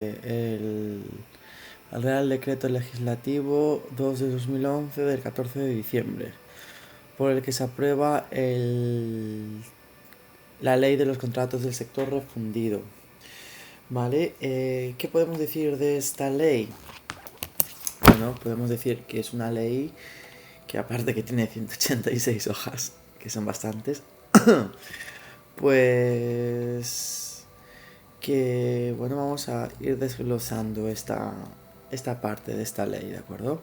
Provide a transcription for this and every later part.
el Real Decreto Legislativo 2 de 2011 del 14 de diciembre, por el que se aprueba la ley de los contratos del sector refundido. ¿Vale? ¿Qué podemos decir de esta ley? Bueno, podemos decir que es una ley que, aparte que tiene 186 hojas, que son bastantes, pues que, bueno, vamos a ir desglosando esta parte de esta ley, ¿de acuerdo?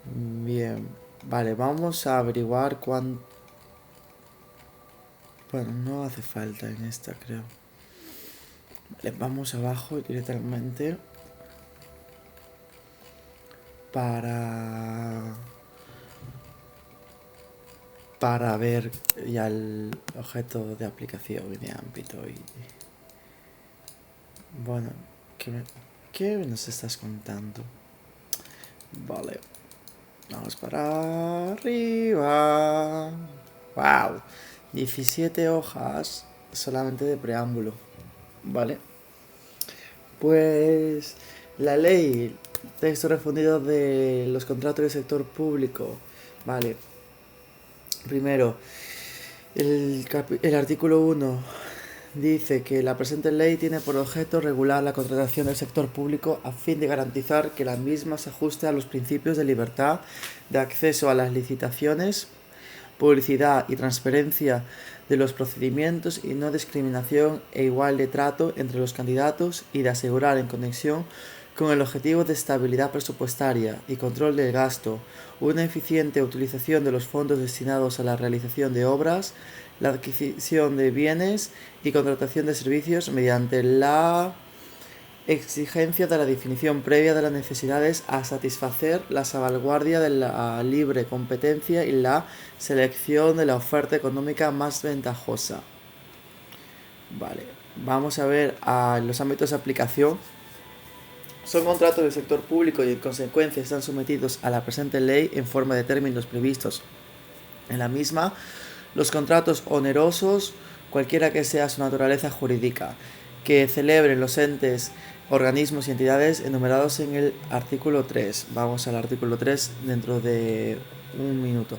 Bien, vale, vamos a averiguar cuánto... Bueno, no hace falta en esta, creo. Vale, vamos abajo directamente para ver ya el objeto de aplicación y de ámbito. Y bueno, ¿qué nos estás contando? Vale, vamos para arriba. ¡Wow! 17 hojas solamente de preámbulo. Vale. Pues la ley, texto refundido de los contratos del sector público. Vale. Primero, el artículo 1 dice que la presente ley tiene por objeto regular la contratación del sector público a fin de garantizar que la misma se ajuste a los principios de libertad de acceso a las licitaciones, publicidad y transparencia de los procedimientos y no discriminación e igual de trato entre los candidatos, y de asegurar, en conexión con el objetivo de estabilidad presupuestaria y control del gasto, una eficiente utilización de los fondos destinados a la realización de obras, la adquisición de bienes y contratación de servicios mediante la exigencia de la definición previa de las necesidades a satisfacer, la salvaguardia de la libre competencia y la selección de la oferta económica más ventajosa. Vale, vamos a ver los ámbitos de aplicación. Son contratos del sector público y en consecuencia están sometidos a la presente ley en forma de términos previstos en la misma. Los contratos onerosos, cualquiera que sea su naturaleza jurídica, que celebren los entes, organismos y entidades enumerados en el artículo 3. Vamos al artículo 3 dentro de un minuto.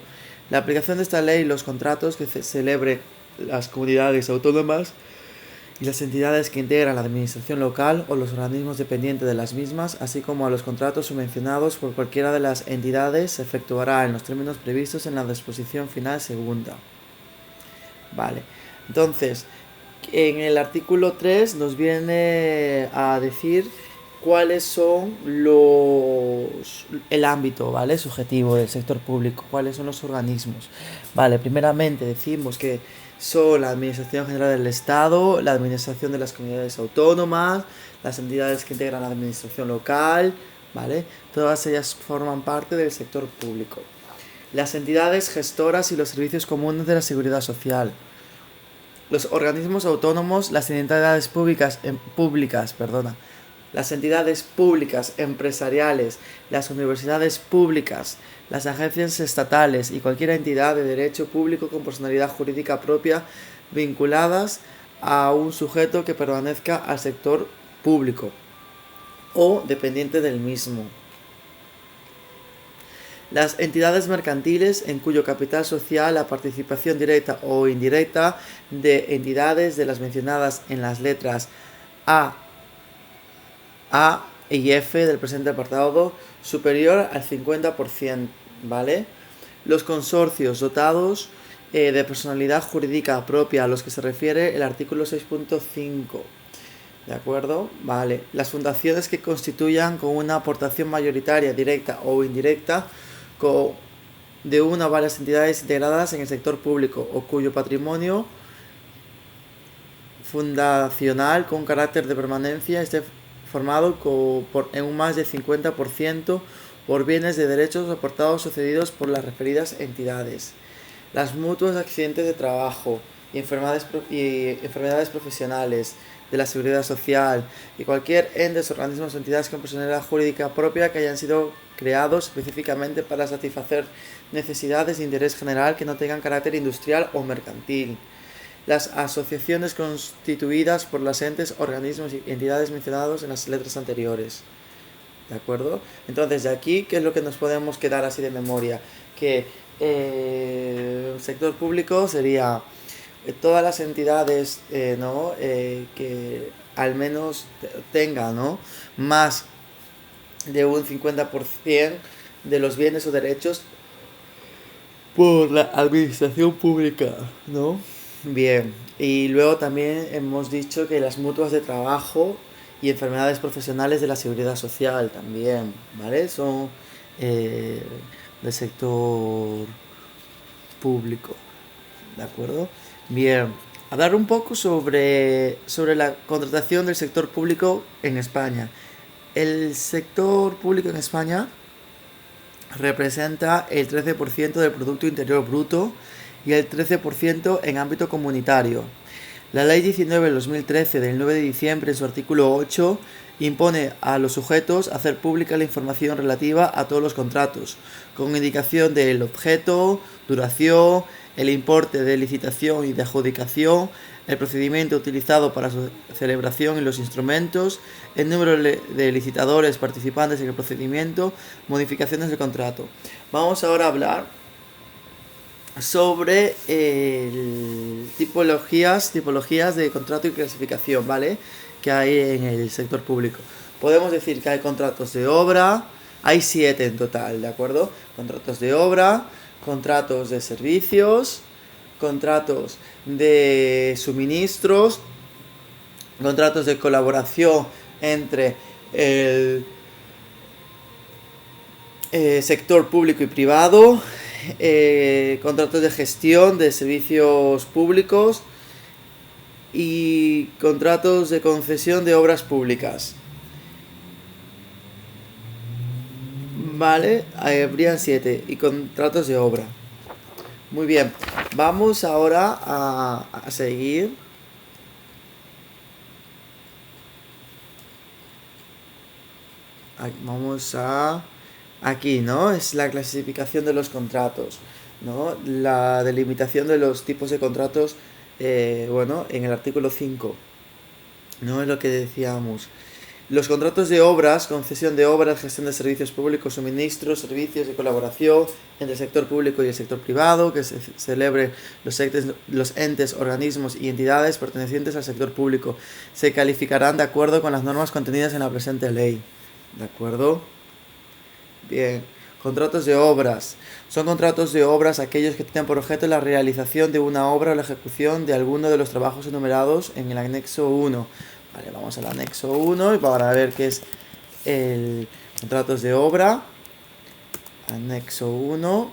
La aplicación de esta ley, los contratos que celebre las comunidades autónomas y las entidades que integran la administración local o los organismos dependientes de las mismas, así como a los contratos subvencionados por cualquiera de las entidades, se efectuará en los términos previstos en la disposición final segunda. Vale, entonces, en el artículo 3 nos viene a decir cuáles son el ámbito, ¿vale?, subjetivo del sector público, cuáles son los organismos. Vale, primeramente decimos que son la Administración General del Estado, la Administración de las Comunidades Autónomas, las entidades que integran la Administración local, ¿vale? Todas ellas forman parte del sector público. Las entidades gestoras y los servicios comunes de la Seguridad Social. Los organismos autónomos, las entidades las entidades públicas empresariales, las universidades públicas, las agencias estatales y cualquier entidad de derecho público con personalidad jurídica propia vinculadas a un sujeto que pertenezca al sector público o dependiente del mismo. Las entidades mercantiles en cuyo capital social la participación directa o indirecta de entidades de las mencionadas en las letras A y F del presente apartado superior al 50%, ¿vale? Los consorcios dotados de personalidad jurídica propia, a los que se refiere el artículo 6.5, ¿de acuerdo? Vale. Las fundaciones que constituyan con una aportación mayoritaria, directa o indirecta, de una o varias entidades integradas en el sector público o cuyo patrimonio fundacional con carácter de permanencia esté formado en un más del 50% por bienes de derechos aportados o cedidos por las referidas entidades. Las mutuas de accidentes de trabajo y enfermedades profesionales de la Seguridad Social y cualquier entes, organismos o entidades con personalidad jurídica propia que hayan sido creados específicamente para satisfacer necesidades de interés general que no tengan carácter industrial o mercantil. las asociaciones constituidas por los entes, organismos y entidades mencionados en las letras anteriores. ¿De acuerdo? Entonces, de aquí, ¿qué es lo que nos podemos quedar así de memoria? Que el sector público sería todas las entidades ¿no? Que al menos tengan, ¿no? más de un 50% de los bienes o derechos por la administración pública, ¿no? Bien, y luego también hemos dicho que las mutuas de trabajo y enfermedades profesionales de la seguridad social también, ¿vale? Son del sector público, ¿de acuerdo? Bien, hablar un poco sobre la contratación del sector público en España. El sector público en España representa el 13% del Producto Interior Bruto y el 13% en ámbito comunitario. La Ley 19/2013 del 9 de diciembre, en su artículo 8, impone a los sujetos hacer pública la información relativa a todos los contratos, con indicación del objeto, duración, el importe de licitación y de adjudicación, el procedimiento utilizado para su celebración y los instrumentos, el número de licitadores participantes en el procedimiento, modificaciones del contrato. Vamos ahora a hablar sobre tipologías de contrato y clasificación, ¿vale? Que hay en el sector público. Podemos decir que hay contratos de obra, hay 7 en total, ¿de acuerdo? Contratos de obra, contratos de servicios, contratos de suministros, contratos de colaboración entre el sector público y privado, contratos de gestión de servicios públicos y contratos de concesión de obras públicas. Vale, habrían 7 y contratos de obra. Muy bien, vamos ahora a seguir. Vamos a... Aquí, ¿no? Es la clasificación de los contratos, ¿no? La delimitación de los tipos de contratos, bueno, en el artículo 5, ¿no? Es lo que decíamos. Los contratos de obras, concesión de obras, gestión de servicios públicos, suministros, servicios de colaboración entre el sector público y el sector privado, que se celebre los entes, organismos y entidades pertenecientes al sector público, se calificarán de acuerdo con las normas contenidas en la presente ley. ¿De acuerdo? Bien. Contratos de obras. Son contratos de obras aquellos que tienen por objeto la realización de una obra o la ejecución de alguno de los trabajos enumerados en el anexo 1. Vale, vamos al anexo 1 y para ver qué es el contratos de obra. Anexo 1.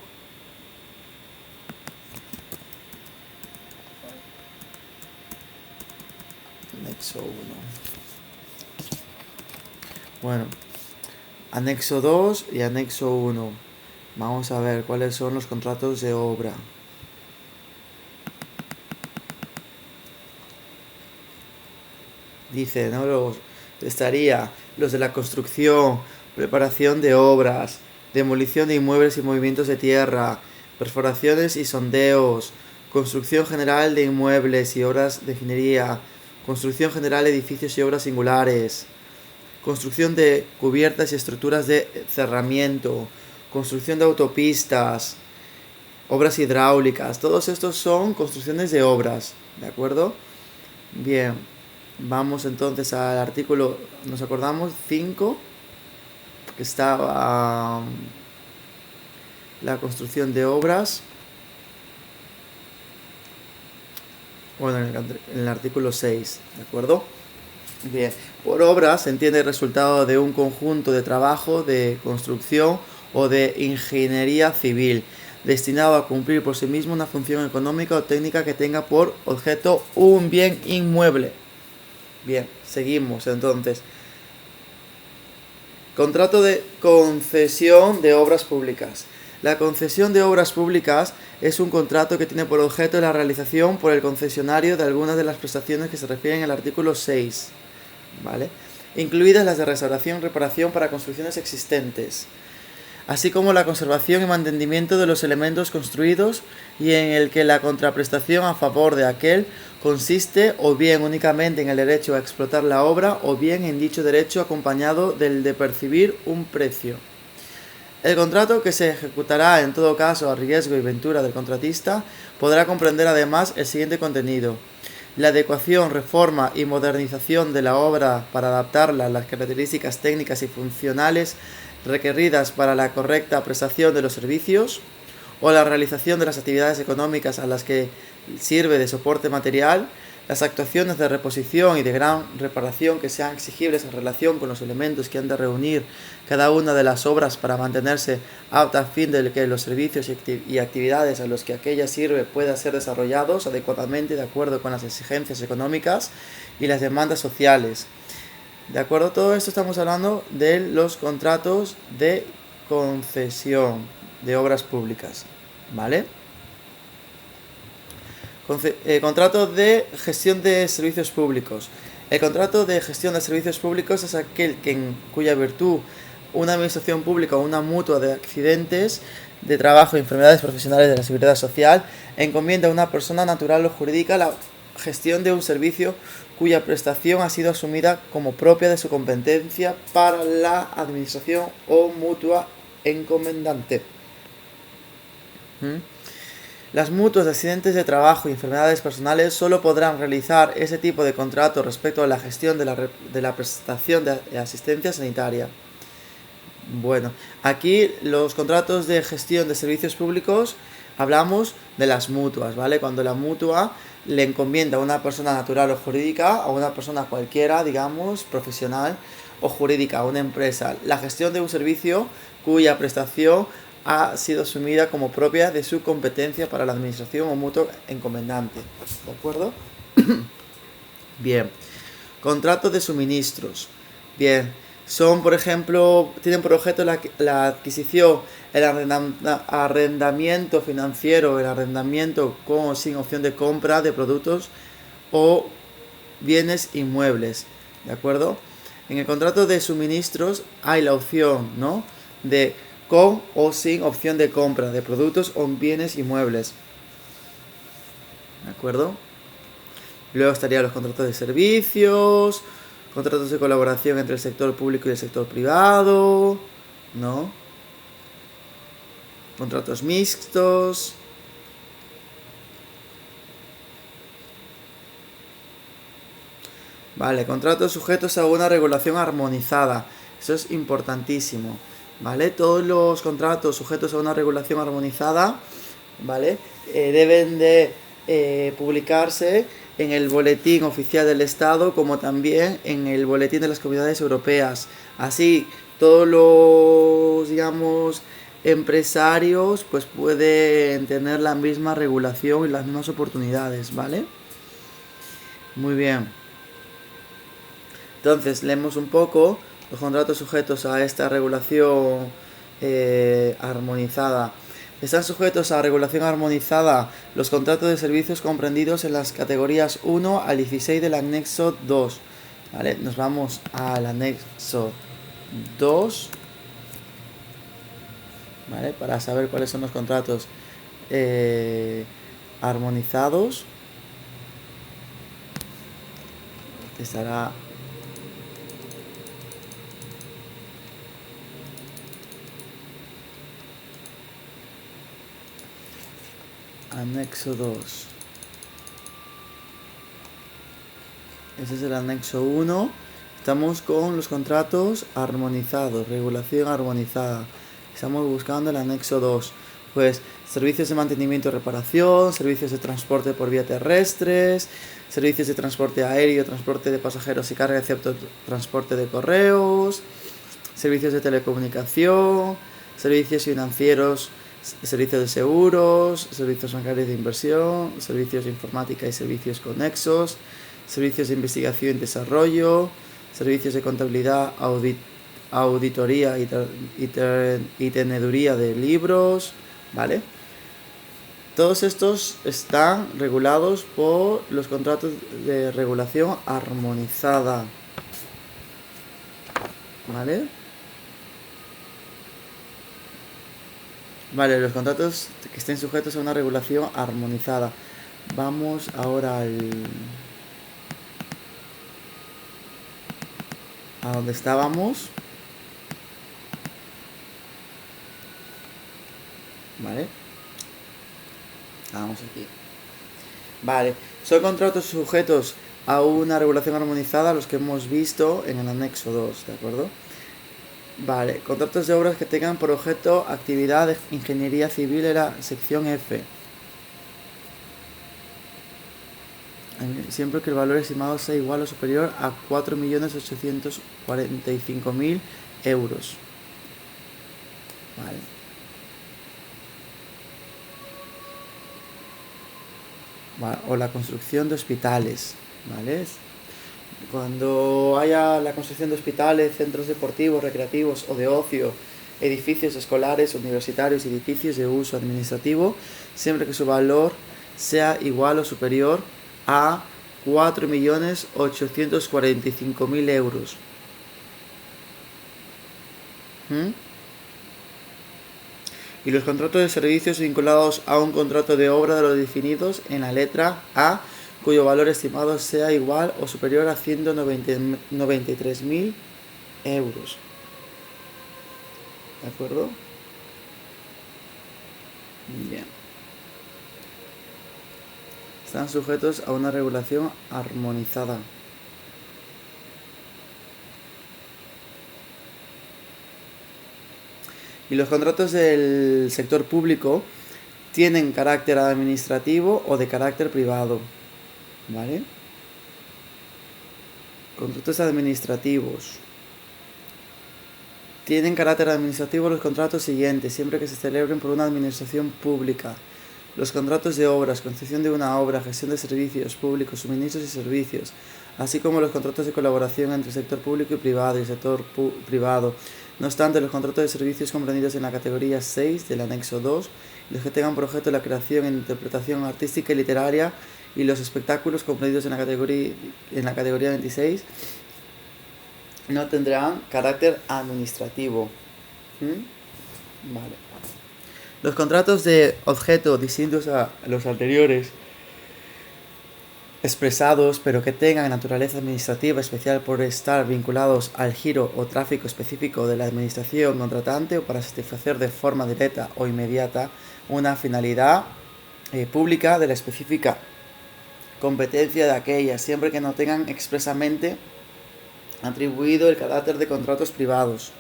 Anexo 1. Bueno, anexo 2 y anexo 1. Vamos a ver cuáles son los contratos de obra. Dice, ¿no? Estaría los de la construcción, preparación de obras, demolición de inmuebles y movimientos de tierra, perforaciones y sondeos, construcción general de inmuebles y obras de ingeniería, construcción general de edificios y obras singulares, construcción de cubiertas y estructuras de cerramiento, construcción de autopistas, obras hidráulicas. Todos estos son construcciones de obras, ¿de acuerdo? Bien, vamos entonces al artículo, nos acordamos, 5, que estaba la construcción de obras. Bueno, en el artículo 6, ¿de acuerdo? Bien, por obra se entiende el resultado de un conjunto de trabajo de construcción o de ingeniería civil, destinado a cumplir por sí mismo una función económica o técnica que tenga por objeto un bien inmueble. Bien, seguimos entonces. Contrato de concesión de obras públicas. La concesión de obras públicas es un contrato que tiene por objeto la realización por el concesionario de algunas de las prestaciones que se refieren al artículo 6, ¿vale? Incluidas las de restauración y reparación para construcciones existentes. así como la conservación y mantenimiento de los elementos construidos y en el que la contraprestación a favor de aquel consiste o bien únicamente en el derecho a explotar la obra o bien en dicho derecho acompañado del de percibir un precio. El contrato, que se ejecutará en todo caso a riesgo y ventura del contratista, podrá comprender además el siguiente contenido: la adecuación, reforma y modernización de la obra para adaptarla a las características técnicas y funcionales requeridas para la correcta prestación de los servicios, o la realización de las actividades económicas a las que sirve de soporte material, las actuaciones de reposición y de gran reparación que sean exigibles en relación con los elementos que han de reunir cada una de las obras para mantenerse apta a fin de que los servicios y actividades a los que aquella sirve puedan ser desarrollados adecuadamente de acuerdo con las exigencias económicas y las demandas sociales. De acuerdo a todo esto estamos hablando de los contratos de concesión de obras públicas, ¿vale? Contrato de gestión de servicios públicos. El contrato de gestión de servicios públicos es aquel cuya virtud una administración pública o una mutua de accidentes de trabajo y enfermedades profesionales de la seguridad social encomienda a una persona natural o jurídica la gestión de un servicio cuya prestación ha sido asumida como propia de su competencia para la administración o mutua encomendante. Las mutuas de accidentes de trabajo y enfermedades personales solo podrán realizar ese tipo de contrato respecto a la gestión de la prestación de asistencia sanitaria. Bueno, aquí los contratos de gestión de servicios públicos hablamos de las mutuas, ¿vale? Cuando la mutua le encomienda a una persona natural o jurídica, a una persona cualquiera, digamos, profesional o jurídica, a una empresa, la gestión de un servicio cuya prestación ha sido asumida como propia de su competencia para la administración o mutuo encomendante. ¿De acuerdo? Bien. Contratos de suministros. Bien. Son, por ejemplo, tienen por objeto la adquisición, el arrendamiento financiero, el arrendamiento con o sin opción de compra de productos o bienes inmuebles. ¿De acuerdo? En el contrato de suministros hay la opción, ¿no?, de con o sin opción de compra de productos o bienes inmuebles. ¿De acuerdo? Luego estarían los contratos de servicios, contratos de colaboración entre el sector público y el sector privado, ¿no? Contratos mixtos. Vale, contratos sujetos a una regulación armonizada. Eso es importantísimo, ¿vale? Todos los contratos sujetos a una regulación armonizada, ¿vale?, deben de publicarse en el boletín oficial del Estado como también en el boletín de las Comunidades Europeas. Así todos los, digamos, empresarios pues pueden tener la misma regulación y las mismas oportunidades, ¿vale? Muy bien. Entonces leemos un poco los contratos sujetos a esta regulación armonizada. Están sujetos a regulación armonizada los contratos de servicios comprendidos en las categorías 1 al 16 del anexo 2. ¿Vale? Nos vamos al anexo 2, ¿vale?, para saber cuáles son los contratos armonizados. Estará anexo 2. Ese es el anexo 1. Estamos con los contratos armonizados, regulación armonizada. Estamos buscando el anexo 2. Pues servicios de mantenimiento y reparación, servicios de transporte por vía terrestres, servicios de transporte aéreo, transporte de pasajeros y carga, excepto transporte de correos, servicios de telecomunicación, servicios financieros, servicios de seguros, servicios bancarios de inversión, servicios de informática y servicios conexos, servicios de investigación y desarrollo, servicios de contabilidad, auditoría y teneduría de libros, ¿vale? Todos estos están regulados por los contratos de regulación armonizada, ¿vale? Vale, los contratos que estén sujetos a una regulación armonizada. Vamos ahora a donde estábamos. Vale. Vamos aquí. Vale, son contratos sujetos a una regulación armonizada los que hemos visto en el anexo 2, ¿de acuerdo? Vale, contratos de obras que tengan por objeto actividad de ingeniería civil en la sección F. Siempre que el valor estimado sea igual o superior a 4.845.000 euros. Vale. O la construcción de hospitales, ¿vale? Cuando haya la construcción de hospitales, centros deportivos, recreativos o de ocio, edificios escolares, universitarios y edificios de uso administrativo, siempre que su valor sea igual o superior a 4.845.000 euros. Y los contratos de servicios vinculados a un contrato de obra de los definidos en la letra A, cuyo valor estimado sea igual o superior a 193.000 euros. ¿De acuerdo? Bien. Están sujetos a una regulación armonizada. Y los contratos del sector público tienen carácter administrativo o de carácter privado. ¿Vale? Contratos administrativos. Tienen carácter administrativo los contratos siguientes, siempre que se celebren por una administración pública. Los contratos de obras, concesión de una obra, gestión de servicios públicos, suministros y servicios, así como los contratos de colaboración entre el sector público y privado y el sector privado. No obstante, los contratos de servicios comprendidos en la categoría 6 del anexo 2, los que tengan por objeto la creación e interpretación artística y literaria, y los espectáculos comprendidos en la categoría 26, no tendrán carácter administrativo. Vale. Los contratos de objeto distintos a los anteriores expresados, pero que tengan naturaleza administrativa especial por estar vinculados al giro o tráfico específico de la administración contratante o para satisfacer de forma directa o inmediata una finalidad pública de la específica competencia de aquella, siempre que no tengan expresamente atribuido el carácter de contratos privados.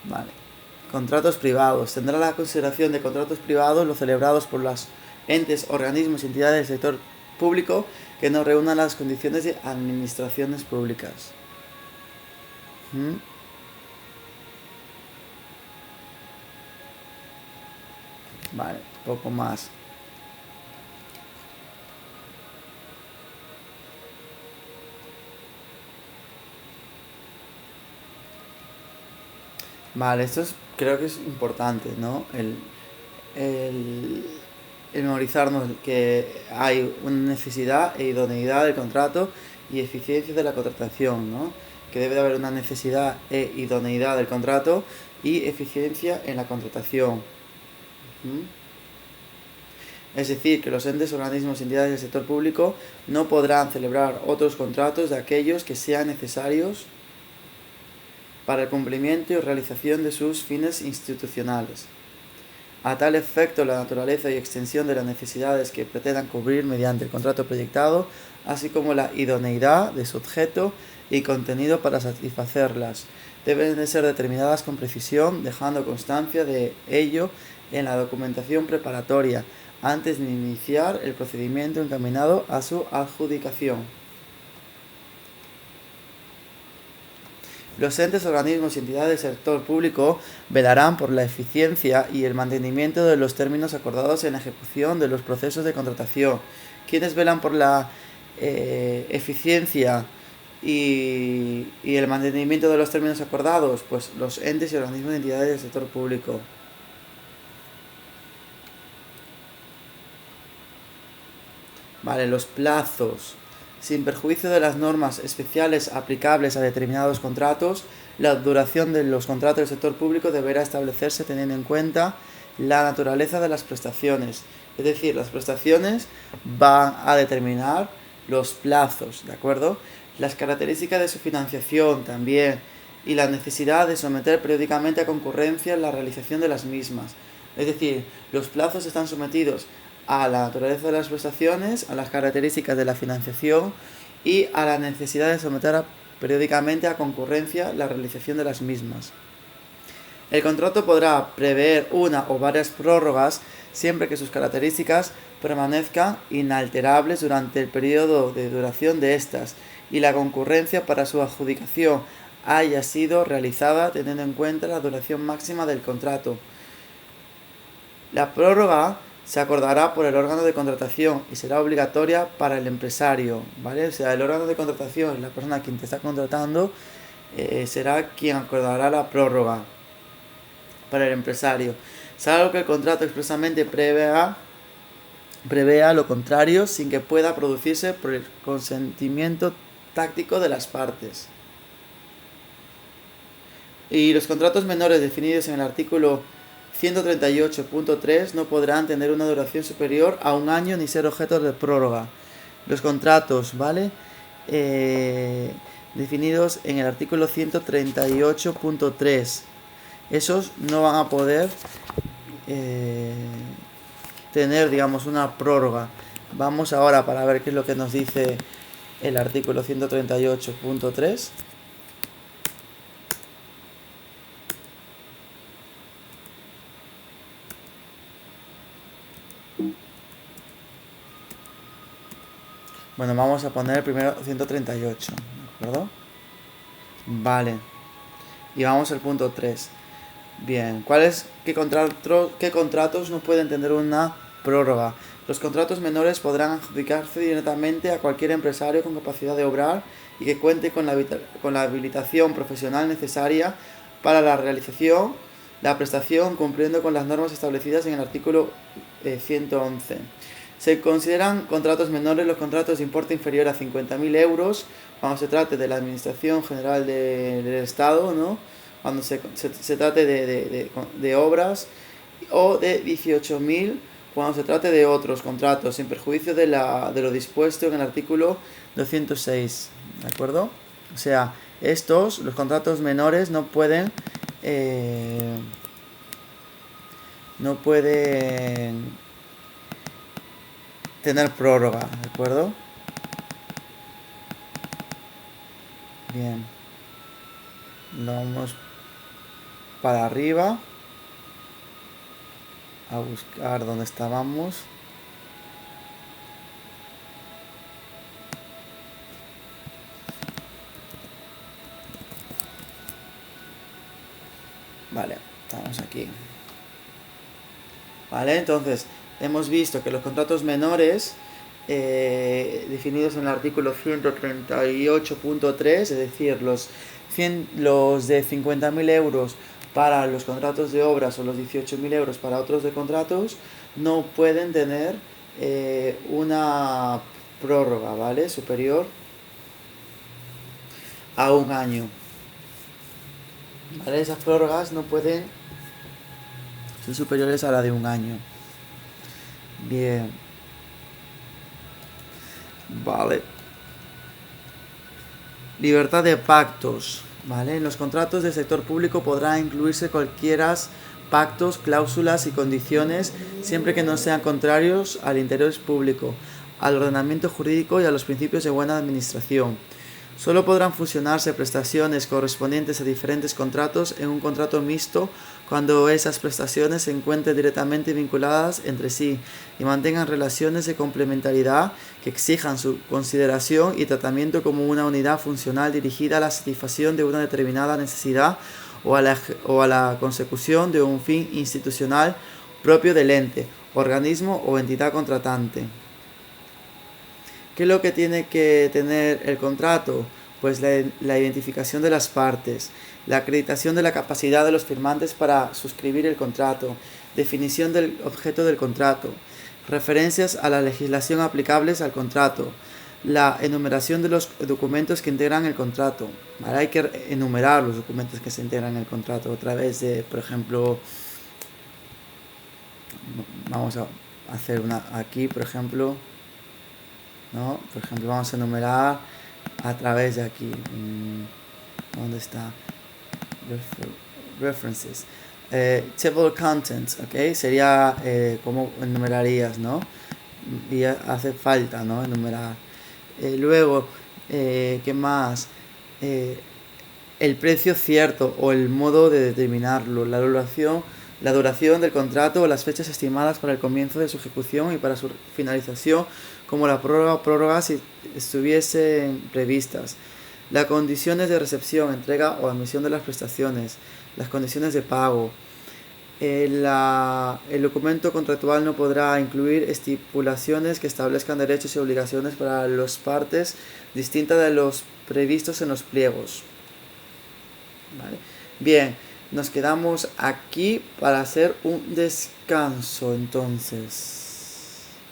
Vale. Contratos privados. Tendrá la consideración de contratos privados los celebrados por los entes, organismos y entidades del sector público que no reúnan las condiciones de administraciones públicas. Vale, poco más. Vale, esto creo que es importante, ¿no? El memorizarnos que hay una necesidad e idoneidad del contrato y eficiencia de la contratación, ¿no? Que debe de haber una necesidad e idoneidad del contrato y eficiencia en la contratación. Es decir, que los entes, organismos y entidades del sector público no podrán celebrar otros contratos de aquellos que sean necesarios para el cumplimiento y realización de sus fines institucionales. A tal efecto, la naturaleza y extensión de las necesidades que pretendan cubrir mediante el contrato proyectado, así como la idoneidad de su objeto y contenido para satisfacerlas, deben de ser determinadas con precisión, dejando constancia de ello en la documentación preparatoria, antes de iniciar el procedimiento encaminado a su adjudicación. Los entes, organismos y entidades del sector público velarán por la eficiencia y el mantenimiento de los términos acordados en la ejecución de los procesos de contratación. ¿Quiénes velan por la eficiencia y el mantenimiento de los términos acordados? Pues los entes y organismos y entidades del sector público. Vale, los plazos. sin perjuicio de las normas especiales aplicables a determinados contratos, la duración de los contratos del sector público deberá establecerse teniendo en cuenta la naturaleza de las prestaciones. Es decir, las prestaciones van a determinar los plazos, ¿de acuerdo? Las características de su financiación también y la necesidad de someter periódicamente a concurrencia la realización de las mismas. Es decir, los plazos están sometidos a la naturaleza de las prestaciones, a las características de la financiación y a la necesidad de someter periódicamente a concurrencia la realización de las mismas. El contrato podrá prever una o varias prórrogas siempre que sus características permanezcan inalterables durante el periodo de duración de estas y la concurrencia para su adjudicación haya sido realizada teniendo en cuenta la duración máxima del contrato. La prórroga se acordará por el órgano de contratación y será obligatoria para el empresario, ¿vale? O sea, el órgano de contratación, la persona a quien te está contratando, será quien acordará la prórroga para el empresario, salvo que el contrato expresamente prevea lo contrario sin que pueda producirse por el consentimiento táctico de las partes. Y los contratos menores definidos en el artículo 138.3 no podrán tener una duración superior a un año ni ser objeto de prórroga. Los contratos, ¿vale? Definidos en el artículo 138.3. Esos no van a poder tener, digamos, una prórroga. Vamos ahora para ver qué es lo que nos dice el artículo 138.3. Bueno, vamos a poner primero 138, ¿de acuerdo? Vale. Y vamos al punto 3. Bien, qué contratos no pueden tener una prórroga? Los contratos menores podrán adjudicarse directamente a cualquier empresario con capacidad de obrar y que cuente con la habilitación profesional necesaria para la realización, la prestación, cumpliendo con las normas establecidas en el artículo 111. Se consideran contratos menores los contratos de importe inferior a 50.000 euros cuando se trate de la Administración General del Estado, ¿no? Cuando se trate de obras, o de 18.000 cuando se trate de otros contratos, sin perjuicio de lo dispuesto en el artículo 206, ¿de acuerdo? O sea, los contratos menores no pueden tener prórroga, ¿de acuerdo? Bien. Vamos para arriba a buscar donde estábamos. Vale, estamos aquí. Vale, entonces hemos visto que los contratos menores definidos en el artículo 138.3, es decir, los de 50.000 euros para los contratos de obras o los 18.000 euros para otros de contratos, no pueden tener una prórroga, ¿vale? Superior a un año. ¿Vale? Esas prórrogas no pueden ser superiores a la de un año. Bien. Vale. Libertad de pactos. ¿Vale? En los contratos del sector público podrá incluirse cualquiera pactos, cláusulas y condiciones siempre que no sean contrarios al interés público, al ordenamiento jurídico y a los principios de buena administración. Solo podrán fusionarse prestaciones correspondientes a diferentes contratos en un contrato mixto cuando esas prestaciones se encuentren directamente vinculadas entre sí y mantengan relaciones de complementariedad que exijan su consideración y tratamiento como una unidad funcional dirigida a la satisfacción de una determinada necesidad o a la consecución de un fin institucional propio del ente, organismo o entidad contratante. ¿Qué es lo que tiene que tener el contrato? Pues la identificación de las partes, la acreditación de la capacidad de los firmantes para suscribir el contrato, definición del objeto del contrato, referencias a la legislación aplicables al contrato, la enumeración de los documentos que integran el contrato. ¿Vale? Hay que enumerar los documentos que se integran en el contrato a través de, por ejemplo, vamos a hacer una aquí, por ejemplo, ¿no? Por ejemplo, vamos a enumerar a través de aquí. ¿Dónde está? References. Table of contents, ¿ok? Sería como enumerarías, ¿no? Y hace falta, ¿no? Enumerar. Luego, ¿qué más? El precio cierto o el modo de determinarlo, la duración del contrato o las fechas estimadas para el comienzo de su ejecución y para su finalización, como la prórroga si estuviesen previstas, las condiciones de recepción, entrega o admisión de las prestaciones, las condiciones de pago. El documento contractual no podrá incluir estipulaciones que establezcan derechos y obligaciones para las partes distintas de los previstos en los pliegos. ¿Vale? Bien, nos quedamos aquí para hacer un descanso entonces.